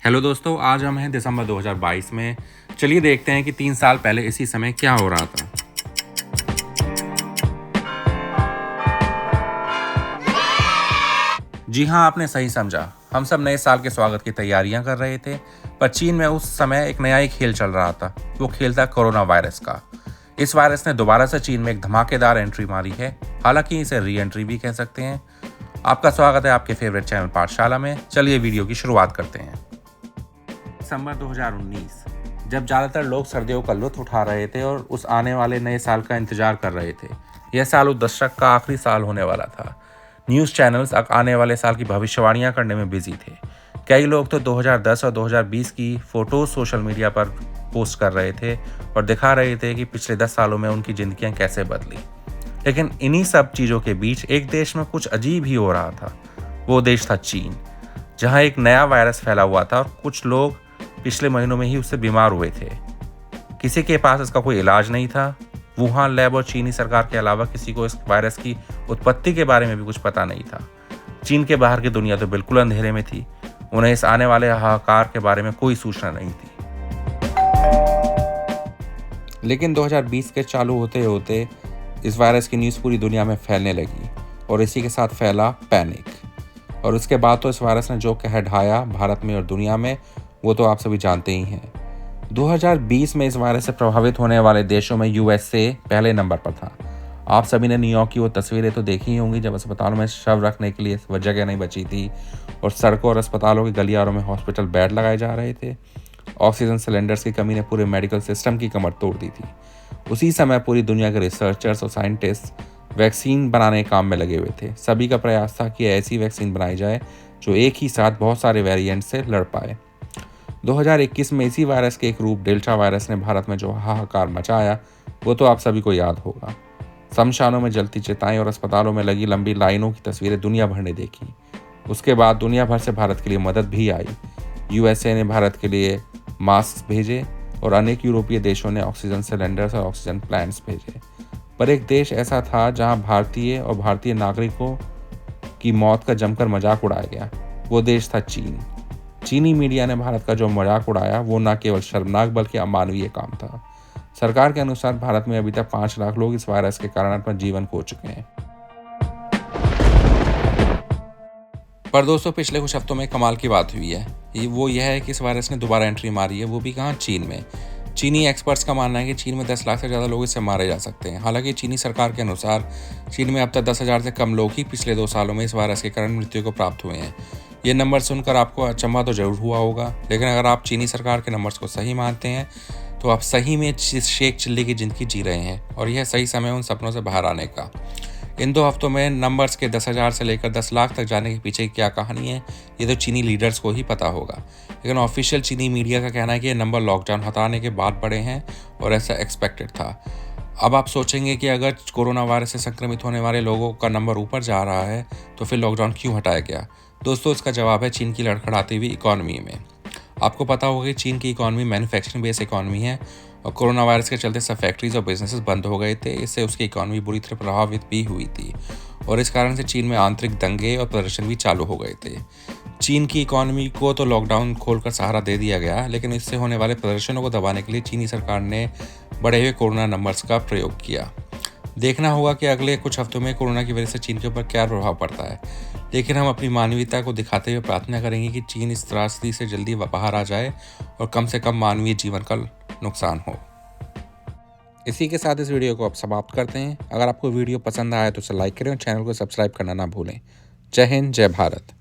Hello दोस्तों, आज हम हैं दिसंबर 2022 में। चलिए देखते हैं कि 3 साल पहले इसी समय क्या हो रहा था। जी हाँ, आपने सही समझा। हम सब नए साल के स्वागत की तैयारियां कर रहे थे, पर चीन में उस समय एक नया ही खेल चल रहा था। वो खेल था कोरोना वायरस का। इस वायरस ने दोबारा से चीन में एक धमाकेदार एंट्री मारी है। हालांकि इसे री एंट्री भी कह सकते हैं। आपका स्वागत है आपके फेवरेट चैनल पाठशाला में। चलिए वीडियो की शुरुआत करते हैं। दिसंबर 2019, जब ज़्यादातर लोग सर्दियों का लुत्फ उठा रहे थे और उस आने वाले नए साल का इंतजार कर रहे थे। यह साल उस दशक का आखिरी साल होने वाला था। न्यूज़ चैनल्स आने वाले साल की भविष्यवाणियां करने में बिजी थे। कई लोग तो 2010 और 2020 की फोटोज सोशल मीडिया पर पोस्ट कर रहे थे और दिखा रहे थे कि पिछले 10 सालों में उनकी जिंदगियां कैसे बदली। लेकिन इन्हीं सब चीज़ों के बीच एक देश में कुछ अजीब ही हो रहा था। वो देश था चीन, जहां एक नया वायरस फैला हुआ था और कुछ लोग पिछले महीनों में ही उससे बीमार हुए थे। किसी के पास इसका कोई इलाज नहीं था। वुहान लैब और चीनी सरकार के अलावा किसी को इस वायरस की उत्पत्ति के बारे में भी कुछ पता नहीं था। चीन के बाहर की दुनिया तो बिल्कुल अंधेरे में थी। उन्हें इस आने वाले हाहाकार के बारे में कोई सूचना नहीं थी। लेकिन 2020 के चालू होते होते इस वायरस की न्यूज़ पूरी दुनिया में फैलने लगी और इसी के साथ फैला पैनिक। और उसके बाद तो इस वायरस ने जो कहर ढाया भारत में और दुनिया में, वो तो आप सभी जानते ही हैं। 2020 में इस वायरस से प्रभावित होने वाले देशों में यूएसए पहले नंबर पर था। आप सभी ने न्यूयॉर्क की वो तस्वीरें तो देखी ही होंगी, जब अस्पतालों में शव रखने के लिए जगह नहीं बची थी और सड़कों और अस्पतालों के गलियारों में हॉस्पिटल बेड लगाए जा रहे थे। ऑक्सीजन सिलेंडर्स की कमी ने पूरे मेडिकल सिस्टम की कमर तोड़ दी थी। उसी समय पूरी दुनिया के रिसर्चर्स और साइंटिस्ट वैक्सीन बनाने के काम में लगे हुए थे। सभी का प्रयास था कि ऐसी वैक्सीन बनाई जाए जो एक ही साथ बहुत सारे वेरिएंट से लड़ पाए। 2021 में इसी वायरस के एक रूप डेल्टा वायरस ने भारत में जो हाहाकार मचाया, वो तो आप सभी को याद होगा। शमशानों में जलती चिताएं और अस्पतालों में लगी लंबी लाइनों की तस्वीरें दुनिया भर ने देखी। उसके बाद दुनिया भर से भारत के लिए मदद भी आई। यूएसए ने भारत के लिए मास्क भेजे और अनेक यूरोपीय देशों ने ऑक्सीजन सिलेंडर्स और ऑक्सीजन प्लांट्स भेजे। पर एक देश ऐसा था जहां भारतीय और भारतीय नागरिकों की मौत का जमकर मजाक उड़ाया गया। वो देश था चीन। चीनी मीडिया ने भारत का जो मजाक उड़ाया, वो न केवल शर्मनाक बल्कि अमानवीय काम था। सरकार के अनुसार भारत में अभी तक 5 लाख लोग इस वायरस के कारण अपना जीवन खो चुके हैं। पर दोस्तों, पिछले कुछ हफ्तों में कमाल की बात हुई है। वो यह है कि इस वायरस ने दोबारा एंट्री मारी है, वो भी कहाँ, चीन में। चीनी एक्सपर्ट्स का मानना है कि चीन में 10 लाख से ज़्यादा लोग इससे मारे जा सकते हैं। हालांकि चीनी सरकार के अनुसार चीन में अब तक 10,000 से कम लोग ही पिछले 2 सालों में इस वायरस के कारण मृत्यु को प्राप्त हुए हैं। ये नंबर सुनकर आपको अचंभा तो जरूर हुआ होगा, लेकिन अगर आप चीनी सरकार के नंबर्स को सही मानते हैं तो आप सही में शेख चिल्ली की ज़िंदगी जी रहे हैं और यह सही समय उन सपनों से बाहर आने का। इन 2 हफ्तों में नंबर्स के 10,000 से लेकर 10 लाख तक जाने के पीछे क्या कहानी है, ये तो चीनी लीडर्स को ही पता होगा। लेकिन ऑफिशियल चीनी मीडिया का कहना है कि ये नंबर लॉकडाउन हटाने के बाद बढ़े हैं और ऐसा एक्सपेक्टेड था। अब आप सोचेंगे कि अगर कोरोना वायरस से संक्रमित होने वाले लोगों का नंबर ऊपर जा रहा है तो फिर लॉकडाउन क्यों हटाया गया? दोस्तों, इसका जवाब है चीन की लड़खड़ाती हुई इकॉनमी में। आपको पता होगा कि चीन की इकॉनमी मैन्युफैक्चरिंग बेस्ड इकॉनमी है और कोरोना वायरस के चलते सब फैक्ट्रीज और बिजनेसेस बंद हो गए थे। इससे उसकी इकॉनमी बुरी तरह प्रभावित भी हुई थी और इस कारण से चीन में आंतरिक दंगे और प्रदर्शन भी चालू हो गए थे। चीन की इकॉनमी को तो लॉकडाउन खोलकर सहारा दे दिया गया, लेकिन इससे होने वाले प्रदर्शनों को दबाने के लिए चीनी सरकार ने बढ़े हुए कोरोना नंबर्स का प्रयोग किया। देखना होगा कि अगले कुछ हफ्तों में कोरोना की वजह से चीन के ऊपर क्या प्रभाव पड़ता है। लेकिन हम अपनी मानवीयता को दिखाते हुए प्रार्थना करेंगे कि चीन इस त्रासदी से जल्दी बाहर आ जाए और कम से कम मानवीय जीवन का नुकसान हो। इसी के साथ इस वीडियो को आप समाप्त करते हैं। अगर आपको वीडियो पसंद आया तो उसे लाइक करें और चैनल को सब्सक्राइब करना ना भूलें। जय हिंद, जय भारत।